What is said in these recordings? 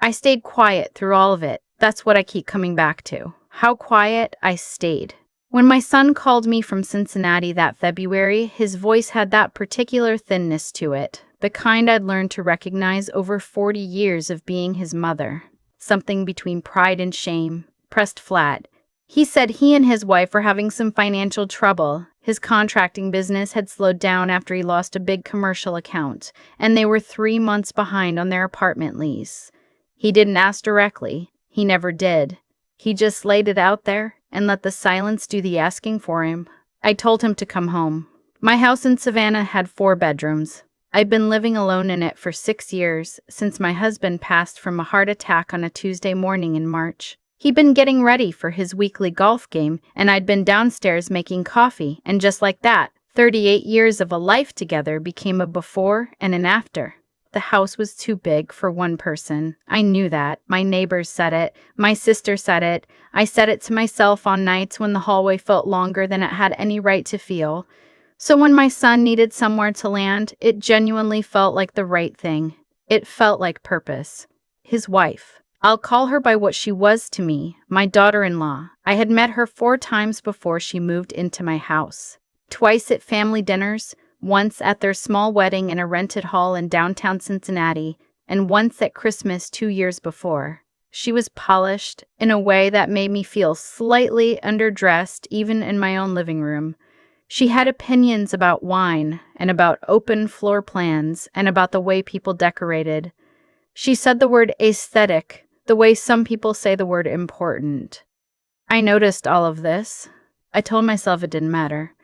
I stayed quiet through all of it. That's what I keep coming back to. How quiet I stayed. When my son called me from Cincinnati that February, his voice had that particular thinness to it, the kind I'd learned to recognize over 40 years of being his mother. Something between pride and shame, pressed flat. He said he and his wife were having some financial trouble. His contracting business had slowed down after he lost a big commercial account, and they were 3 months behind on their apartment lease. He didn't ask directly. He never did. He just laid it out there and let the silence do the asking for him. I told him to come home. My house in Savannah had 4 bedrooms. I'd been living alone in it for 6 years, since my husband passed from a heart attack on a Tuesday morning in March. He'd been getting ready for his weekly golf game, and I'd been downstairs making coffee, and just like that, 38 years of a life together became a before and an after. The house was too big for one person. I knew that. My neighbors said it. My sister said it. I said it to myself on nights when the hallway felt longer than it had any right to feel. So when my son needed somewhere to land, it genuinely felt like the right thing. It felt like purpose. His wife. I'll call her by what she was to me, my daughter-in-law. I had met her 4 times before she moved into my house. Twice at family dinners, once at their small wedding in a rented hall in downtown Cincinnati, and once at Christmas 2 years before. She was polished in a way that made me feel slightly underdressed even in my own living room. She had opinions about wine and about open floor plans and about the way people decorated. She said the word aesthetic the way some people say the word important. I noticed all of this. I told myself it didn't matter.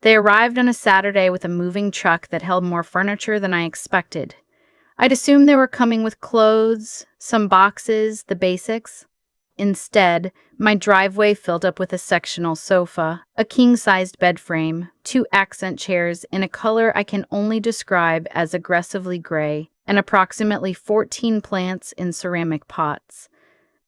They arrived on a Saturday with a moving truck that held more furniture than I expected. I'd assumed they were coming with clothes, some boxes, the basics. Instead, my driveway filled up with a sectional sofa, a king-sized bed frame, 2 accent chairs in a color I can only describe as aggressively gray, and approximately 14 plants in ceramic pots.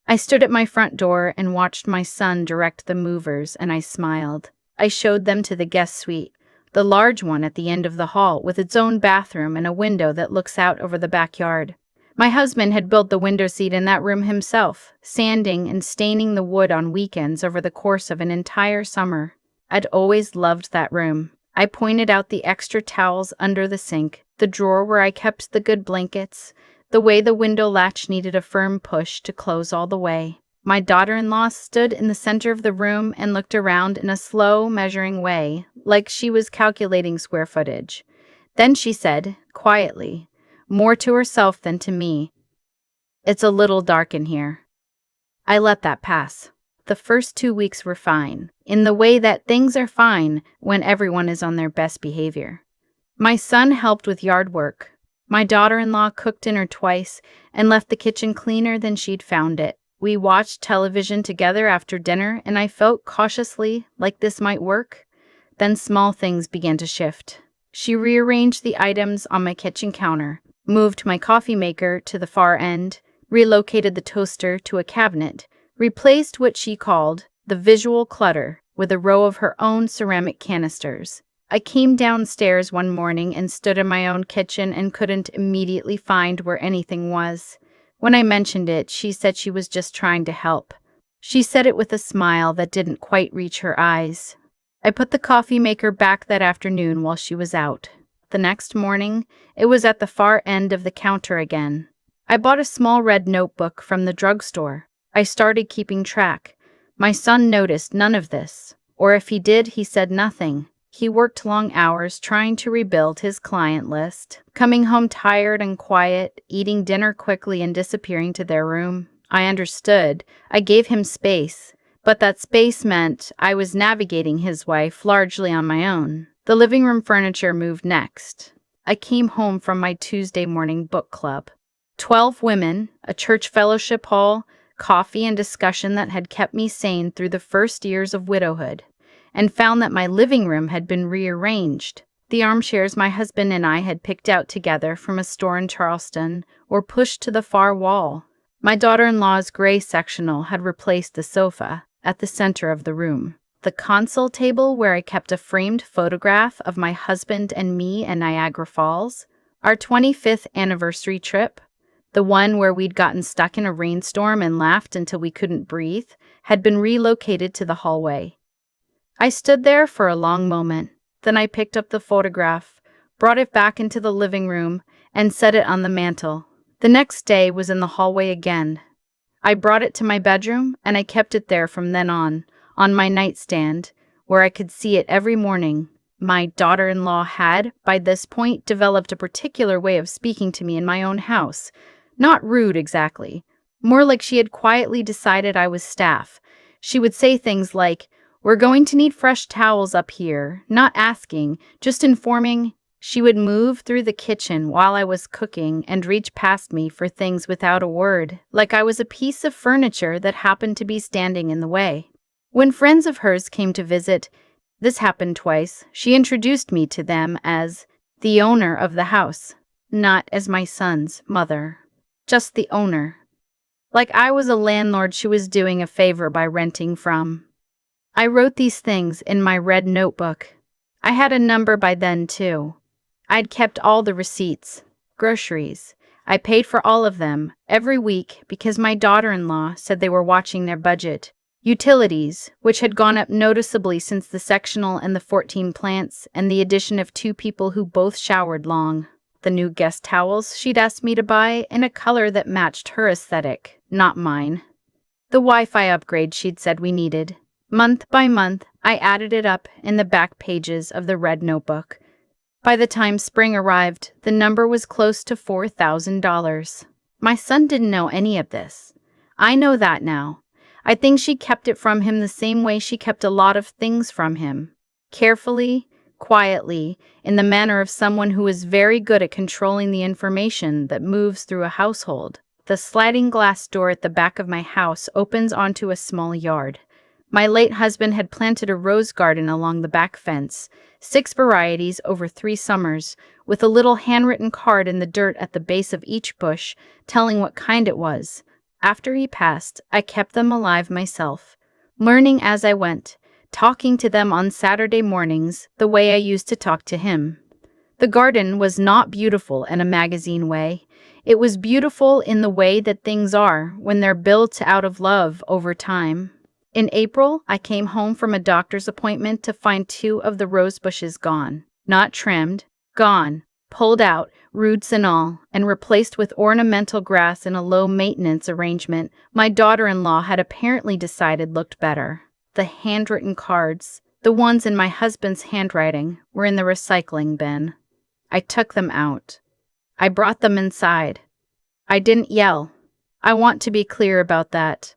I stood at my front door and watched my son direct the movers, and I smiled. I showed them to the guest suite, the large one at the end of the hall with its own bathroom and a window that looks out over the backyard. My husband had built the window seat in that room himself, sanding and staining the wood on weekends over the course of an entire summer. I'd always loved that room. I pointed out the extra towels under the sink, the drawer where I kept the good blankets, the way the window latch needed a firm push to close all the way. My daughter-in-law stood in the center of the room and looked around in a slow, measuring way, like she was calculating square footage. Then she said, quietly, more to herself than to me, "It's a little dark in here." I let that pass. The first 2 weeks were fine, in the way that things are fine when everyone is on their best behavior. My son helped with yard work. My daughter-in-law cooked dinner twice and left the kitchen cleaner than she'd found it. We watched television together after dinner, and I felt cautiously like this might work. Then small things began to shift. She rearranged the items on my kitchen counter, moved my coffee maker to the far end, relocated the toaster to a cabinet, replaced what she called the visual clutter with a row of her own ceramic canisters. I came downstairs one morning and stood in my own kitchen and couldn't immediately find where anything was. When I mentioned it, she said she was just trying to help. She said it with a smile that didn't quite reach her eyes. I put the coffee maker back that afternoon while she was out. The next morning, it was at the far end of the counter again. I bought a small red notebook from the drugstore. I started keeping track. My son noticed none of this, or if he did, he said nothing. He worked long hours trying to rebuild his client list, coming home tired and quiet, eating dinner quickly and disappearing to their room. I understood. I gave him space, but that space meant I was navigating his wife largely on my own. The living room furniture moved next. I came home from my Tuesday morning book club. 12 women, a church fellowship hall, coffee and discussion that had kept me sane through the first years of widowhood, and found that my living room had been rearranged. The armchairs my husband and I had picked out together from a store in Charleston were pushed to the far wall. My daughter-in-law's gray sectional had replaced the sofa at the center of the room. The console table where I kept a framed photograph of my husband and me in Niagara Falls, our 25th anniversary trip, the one where we'd gotten stuck in a rainstorm and laughed until we couldn't breathe, had been relocated to the hallway. I stood there for a long moment. Then I picked up the photograph, brought it back into the living room, and set it on the mantel. The next day was in the hallway again. I brought it to my bedroom, and I kept it there from then on my nightstand, where I could see it every morning. My daughter-in-law had, by this point, developed a particular way of speaking to me in my own house. Not rude exactly, more like she had quietly decided I was staff. She would say things like, "We're going to need fresh towels up here," not asking, just informing. She would move through the kitchen while I was cooking and reach past me for things without a word, like I was a piece of furniture that happened to be standing in the way. When friends of hers came to visit, this happened twice, she introduced me to them as the owner of the house, not as my son's mother, just the owner. Like I was a landlord she was doing a favor by renting from. I wrote these things in my red notebook. I had a number by then, too. I'd kept all the receipts, groceries. I paid for all of them every week because my daughter-in-law said they were watching their budget. Utilities, which had gone up noticeably since the sectional and the 14 plants and the addition of 2 people who both showered long. The new guest towels she'd asked me to buy in a color that matched her aesthetic, not mine. The Wi-Fi upgrade she'd said we needed. Month by month, I added it up in the back pages of the red notebook. By the time spring arrived, the number was close to $4,000. My son didn't know any of this. I know that now. I think she kept it from him the same way she kept a lot of things from him. Carefully, quietly, in the manner of someone who is very good at controlling the information that moves through a household. The sliding glass door at the back of my house opens onto a small yard. My late husband had planted a rose garden along the back fence, 6 varieties over 3 summers, with a little handwritten card in the dirt at the base of each bush telling what kind it was. After he passed, I kept them alive myself, learning as I went, talking to them on Saturday mornings the way I used to talk to him. The garden was not beautiful in a magazine way. It was beautiful in the way that things are when they're built out of love over time. In April, I came home from a doctor's appointment to find 2 of the rose bushes gone. Not trimmed, gone, pulled out, roots and all, and replaced with ornamental grass in a low-maintenance arrangement my daughter-in-law had apparently decided looked better. The handwritten cards, the ones in my husband's handwriting, were in the recycling bin. I took them out. I brought them inside. I didn't yell. I want to be clear about that.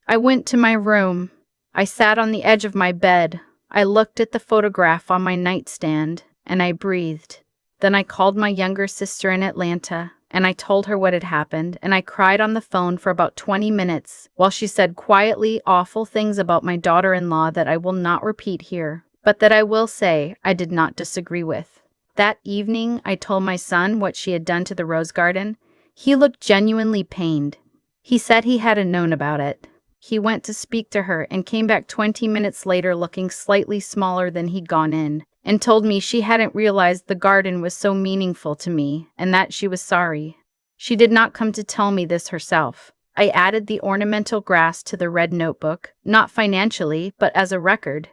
I went to my room. I sat on the edge of my bed. I looked at the photograph on my nightstand, and I breathed. Then I called my younger sister in Atlanta, and I told her what had happened, and I cried on the phone for about 20 minutes while she said quietly awful things about my daughter-in-law that I will not repeat here, but that I will say I did not disagree with. That evening, I told my son what she had done to the rose garden. He looked genuinely pained. He said he hadn't known about it. He went to speak to her and came back 20 minutes later looking slightly smaller than he'd gone in, and told me she hadn't realized the garden was so meaningful to me and that she was sorry. She did not come to tell me this herself. I added the ornamental grass to the red notebook, not financially, but as a record.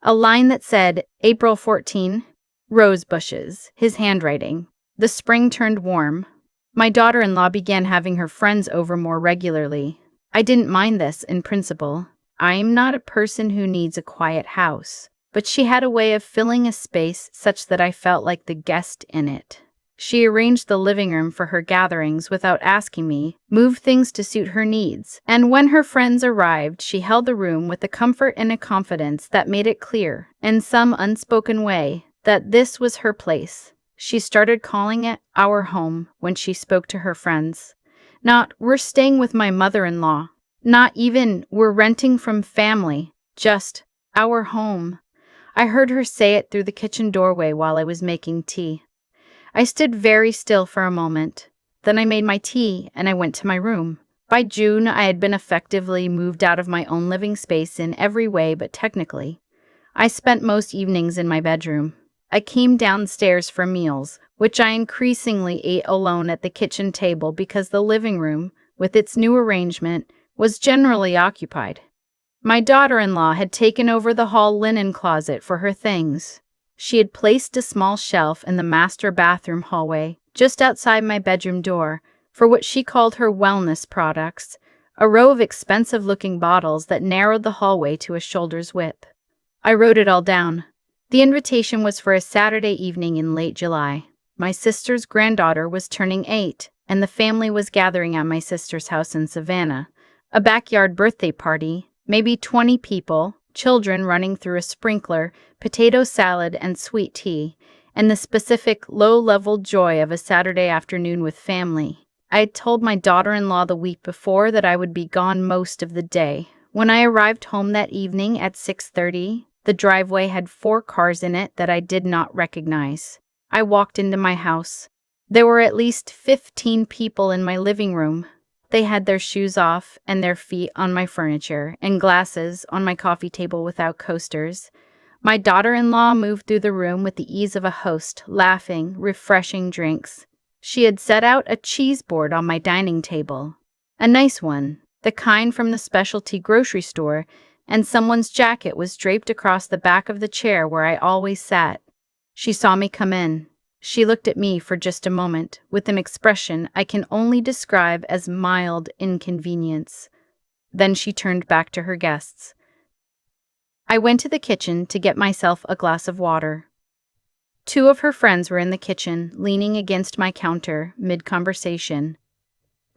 A line that said, April 14, rose bushes, his handwriting. The spring turned warm. My daughter-in-law began having her friends over more regularly. I didn't mind this in principle. I'm not a person who needs a quiet house, but she had a way of filling a space such that I felt like the guest in it. She arranged the living room for her gatherings without asking me, moved things to suit her needs, and when her friends arrived, she held the room with a comfort and a confidence that made it clear, in some unspoken way, that this was her place. She started calling it our home when she spoke to her friends. Not, we're staying with my mother-in-law. Not even, we're renting from family. Just, our home. I heard her say it through the kitchen doorway while I was making tea. I stood very still for a moment. Then I made my tea and I went to my room. By June, I had been effectively moved out of my own living space in every way but technically. I spent most evenings in my bedroom. I came downstairs for meals, which I increasingly ate alone at the kitchen table because the living room, with its new arrangement, was generally occupied. My daughter-in-law had taken over the hall linen closet for her things. She had placed a small shelf in the master bathroom hallway, just outside my bedroom door, for what she called her wellness products, a row of expensive-looking bottles that narrowed the hallway to a shoulder's width. I wrote it all down. The invitation was for a Saturday evening in late July. My sister's granddaughter was turning 8, and the family was gathering at my sister's house in Savannah. A backyard birthday party, maybe 20 people, children running through a sprinkler, potato salad and sweet tea, and the specific low-level joy of a Saturday afternoon with family. I had told my daughter-in-law the week before that I would be gone most of the day. When I arrived home that evening at 6:30, the driveway had 4 cars in it that I did not recognize. I walked into my house. There were at least 15 people in my living room. They had their shoes off and their feet on my furniture and glasses on my coffee table without coasters. My daughter-in-law moved through the room with the ease of a host, laughing, refreshing drinks. She had set out a cheese board on my dining table. A nice one, the kind from the specialty grocery store, and someone's jacket was draped across the back of the chair where I always sat. She saw me come in. She looked at me for just a moment, with an expression I can only describe as mild inconvenience. Then she turned back to her guests. I went to the kitchen to get myself a glass of water. 2 of her friends were in the kitchen, leaning against my counter, mid-conversation.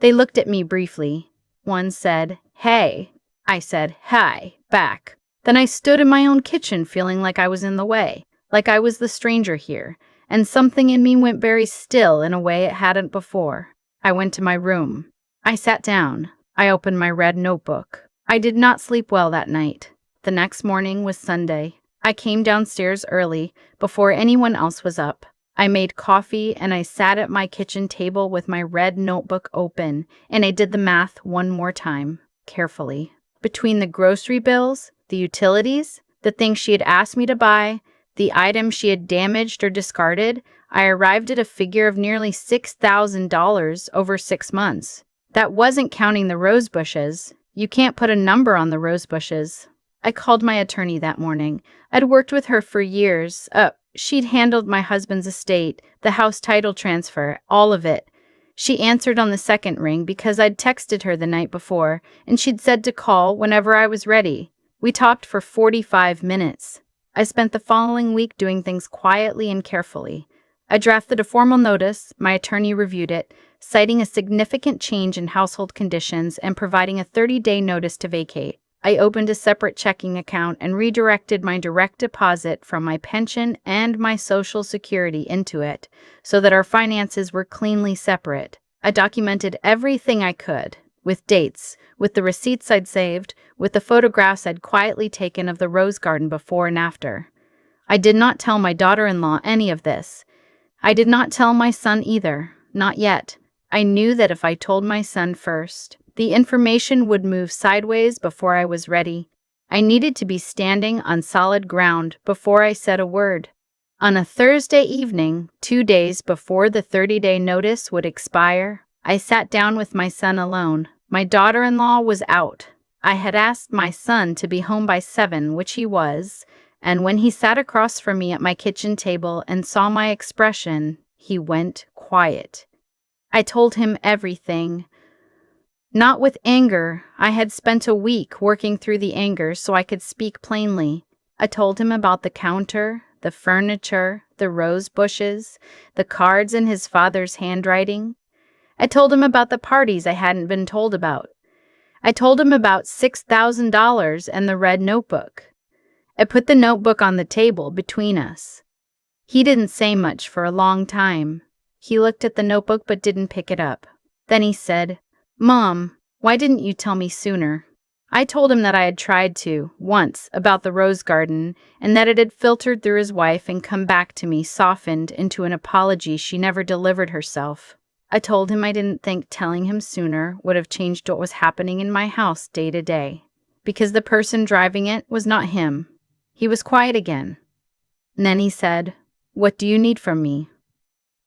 They looked at me briefly. One said, "Hey." I said, "Hi," back. Then I stood in my own kitchen feeling like I was in the way, like I was the stranger here, and something in me went very still in a way it hadn't before. I went to my room. I sat down. I opened my red notebook. I did not sleep well that night. The next morning was Sunday. I came downstairs early, before anyone else was up. I made coffee and I sat at my kitchen table with my red notebook open, and I did the math one more time, carefully. Between the grocery bills, the utilities, the things she had asked me to buy, the items she had damaged or discarded, I arrived at a figure of nearly $6,000 over 6 months. That wasn't counting the rose bushes. You can't put a number on the rose bushes. I called my attorney that morning. I'd worked with her for years. She'd handled my husband's estate, the house title transfer, all of it. She answered on the second ring because I'd texted her the night before, and she'd said to call whenever I was ready. We talked for 45 minutes. I spent the following week doing things quietly and carefully. I drafted a formal notice, my attorney reviewed it, citing a significant change in household conditions and providing a 30-day notice to vacate. I opened a separate checking account and redirected my direct deposit from my pension and my Social Security into it, so that our finances were cleanly separate. I documented everything I could, with dates, with the receipts I'd saved, with the photographs I'd quietly taken of the rose garden before and after. I did not tell my daughter-in-law any of this. I did not tell my son either, not yet. I knew that if I told my son first, the information would move sideways before I was ready. I needed to be standing on solid ground before I said a word. On a Thursday evening, 2 days before the 30-day notice would expire, I sat down with my son alone. My daughter-in-law was out. I had asked my son to be home by 7, which he was, and when he sat across from me at my kitchen table and saw my expression, he went quiet. I told him everything. Not with anger. I had spent a week working through the anger so I could speak plainly. I told him about the counter, the furniture, the rose bushes, the cards in his father's handwriting. I told him about the parties I hadn't been told about. I told him about $6,000 and the red notebook. I put the notebook on the table between us. He didn't say much for a long time. He looked at the notebook but didn't pick it up. Then he said, "Mom, why didn't you tell me sooner?" I told him that I had tried to, once, about the rose garden, and that it had filtered through his wife and come back to me softened into an apology she never delivered herself. I told him I didn't think telling him sooner would have changed what was happening in my house day to day, because the person driving it was not him. He was quiet again. And then he said, "What do you need from me?"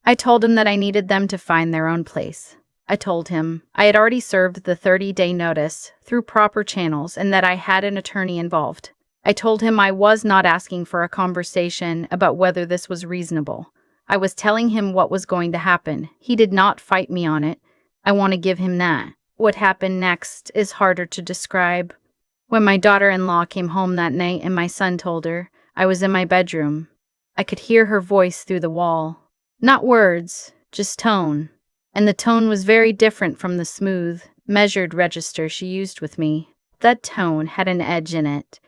I told him that I needed them to find their own place. I told him I had already served the 30-day notice through proper channels and that I had an attorney involved. I told him I was not asking for a conversation about whether this was reasonable. I was telling him what was going to happen. He did not fight me on it. I want to give him that. What happened next is harder to describe. When my daughter-in-law came home that night and my son told her, I was in my bedroom. I could hear her voice through the wall. Not words, just tone. And the tone was very different from the smooth, measured register she used with me. That tone had an edge in it.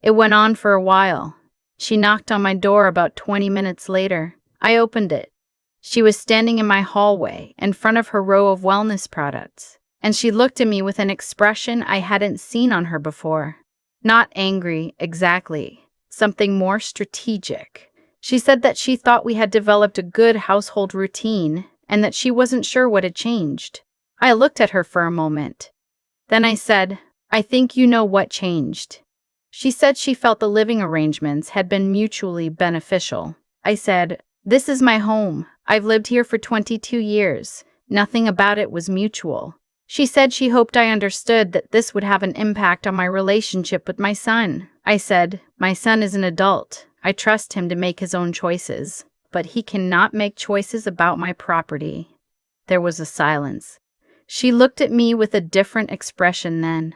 It went on for a while. She knocked on my door about 20 minutes later. I opened it. She was standing in my hallway, in front of her row of wellness products, and she looked at me with an expression I hadn't seen on her before. Not angry, exactly. Something more strategic. She said that she thought we had developed a good household routine, and that she wasn't sure what had changed. I looked at her for a moment. Then I said, I think you know what changed. She said she felt the living arrangements had been mutually beneficial. I said, this is my home. I've lived here for 22 years. Nothing about it was mutual. She said she hoped I understood that this would have an impact on my relationship with my son. I said, my son is an adult. I trust him to make his own choices, but he cannot make choices about my property. There was a silence. She looked at me with a different expression then,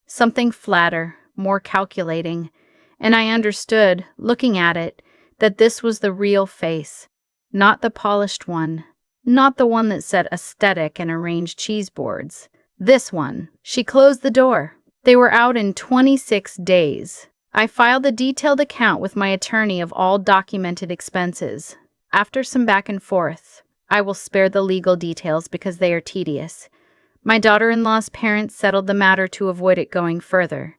something flatter, more calculating, and I understood, looking at it, that this was the real face, not the polished one, not the one that said aesthetic and arranged cheese boards. This one. She closed the door. They were out in 26 days. I filed a detailed account with my attorney of all documented expenses. After some back and forth, I will spare the legal details because they are tedious. My daughter-in-law's parents settled the matter to avoid it going further.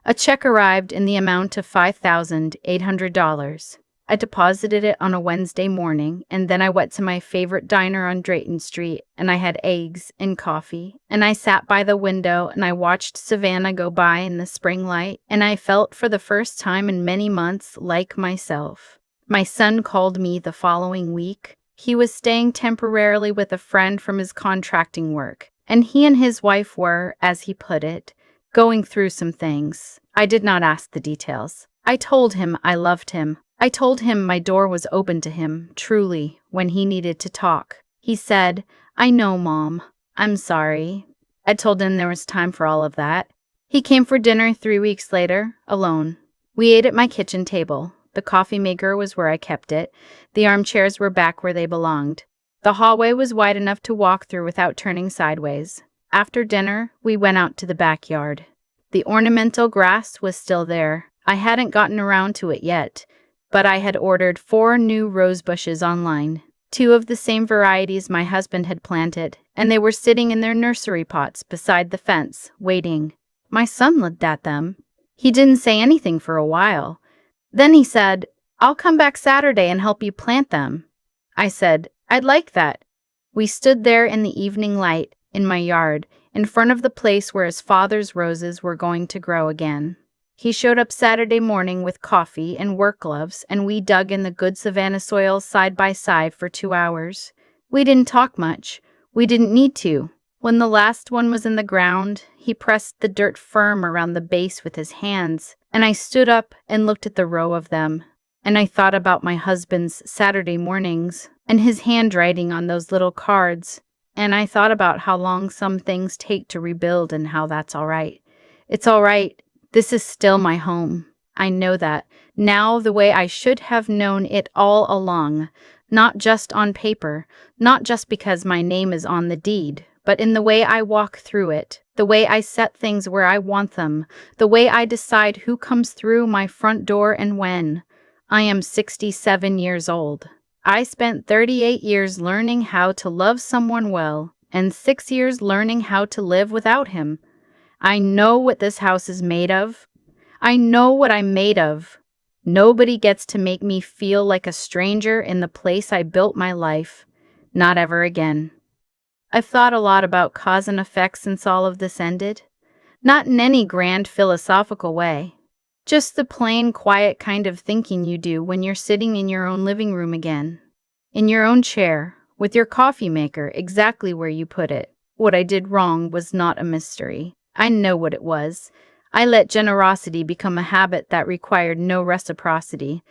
A check arrived in the amount of $5,800. I deposited it on a Wednesday morning, and then I went to my favorite diner on Drayton Street, and I had eggs and coffee, and I sat by the window, and I watched Savannah go by in the spring light, and I felt for the first time in many months like myself. My son called me the following week. He was staying temporarily with a friend from his contracting work, and he and his wife were, as he put it, going through some things. I did not ask the details. I told him I loved him. I told him my door was open to him, truly, when he needed to talk. He said, I know, Mom. I'm sorry. I told him there was time for all of that. He came for dinner 3 weeks later, alone. We ate at my kitchen table. The coffee maker was where I kept it. The armchairs were back where they belonged. The hallway was wide enough to walk through without turning sideways. After dinner, we went out to the backyard. The ornamental grass was still there. I hadn't gotten around to it yet, but I had ordered 4 new rose bushes online, 2 of the same varieties my husband had planted, and they were sitting in their nursery pots beside the fence, waiting. My son looked at them. He didn't say anything for a while. Then he said, I'll come back Saturday and help you plant them. I said, I'd like that. We stood there in the evening light, in my yard, in front of the place where his father's roses were going to grow again. He showed up Saturday morning with coffee and work gloves, and we dug in the good Savannah soil side by side for 2 hours. We didn't talk much. We didn't need to. When the last one was in the ground, he pressed the dirt firm around the base with his hands, and I stood up and looked at the row of them. And I thought about my husband's Saturday mornings and his handwriting on those little cards. And I thought about how long some things take to rebuild and how that's all right. It's all right. This is still my home. I know that now the way I should have known it all along, not just on paper, not just because my name is on the deed, but in the way I walk through it, the way I set things where I want them, the way I decide who comes through my front door and when. I am 67 years old. I spent 38 years learning how to love someone well, and 6 years learning how to live without him. I know what this house is made of. I know what I'm made of. Nobody gets to make me feel like a stranger in the place I built my life. Not ever again. I've thought a lot about cause and effect since all of this ended. Not in any grand philosophical way. Just the plain, quiet kind of thinking you do when you're sitting in your own living room again. In your own chair, With your coffee maker exactly where you put it. What I did wrong was not a mystery. I know what it was. I let generosity become a habit that required no reciprocity.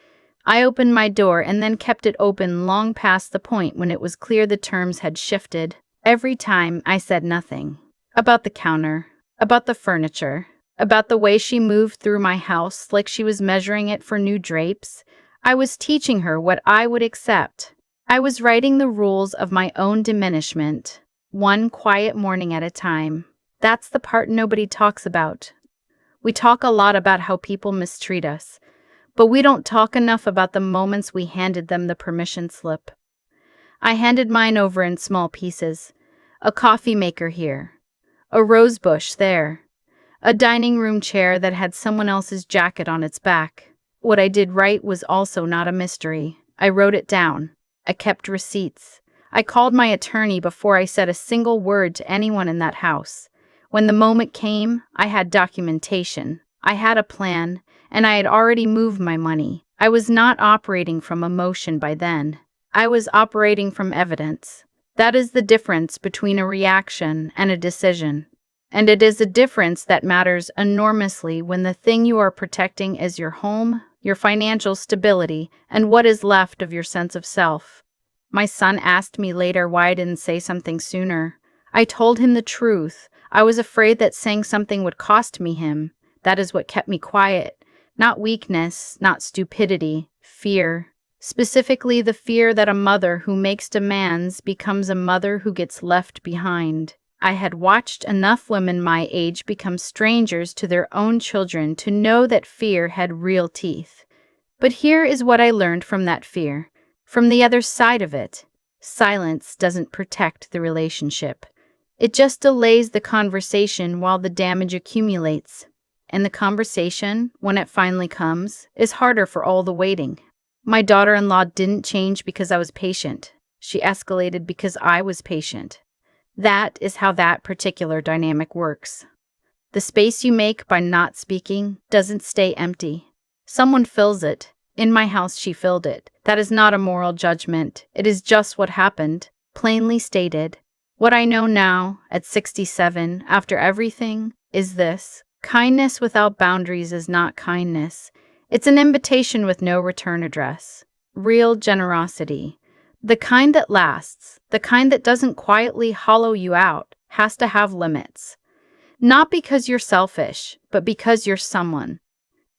I opened my door and then kept it open long past the point when it was clear the terms had shifted. Every time I said nothing. About the counter, about the furniture, about the way she moved through my house like she was measuring it for new drapes. I was teaching her what I would accept. I was writing the rules of my own diminishment, one quiet morning at a time. That's the part nobody talks about. We talk a lot about how people mistreat us, but we don't talk enough about the moments we handed them the permission slip. I handed mine over in small pieces. A coffee maker here, a rose bush there, a dining room chair that had someone else's jacket on its back. What I did right was also not a mystery. I wrote it down. I kept receipts. I called my attorney before I said a single word to anyone in that house. When the moment came, I had documentation. I had a plan, and I had already moved my money. I was not operating from emotion by then. I was operating from evidence. That is the difference between a reaction and a decision. And it is a difference that matters enormously when the thing you are protecting is your home, your financial stability, and what is left of your sense of self. My son asked me later why I didn't say something sooner. I told him the truth. I was afraid that saying something would cost me him. That is what kept me quiet. Not weakness, not stupidity, fear. Specifically the fear that a mother who makes demands becomes a mother who gets left behind. I had watched enough women my age become strangers to their own children to know that fear had real teeth. But here is what I learned from that fear. From the other side of it, silence doesn't protect the relationship. It just delays the conversation while the damage accumulates. And the conversation, when it finally comes, is harder for all the waiting. My daughter-in-law didn't change because I was patient. She escalated because I was patient. That is how that particular dynamic works. The space you make by not speaking doesn't stay empty. Someone fills it. In my house, she filled it. That is not a moral judgment. It is just what happened, plainly stated. What I know now, at 67, after everything, is this. Kindness without boundaries is not kindness. It's an invitation with no return address. Real generosity. The kind that lasts, the kind that doesn't quietly hollow you out, has to have limits. Not because you're selfish, but because you're someone.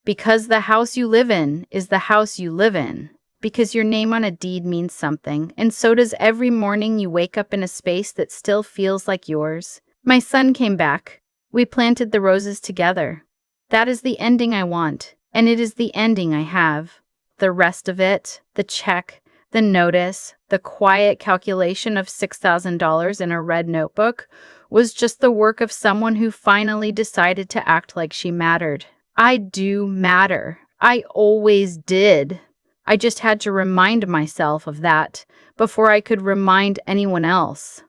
Because the house you live in is the house you live in. Because your name on a deed means something, and so does every morning you wake up in a space that still feels like yours. My son came back. We planted the roses together. That is the ending I want, and it is the ending I have. The rest of it, the check, the notice, the quiet calculation of $6,000 in a red notebook, was just the work of someone who finally decided to act like she mattered. I do matter. I always did. I just had to remind myself of that before I could remind anyone else.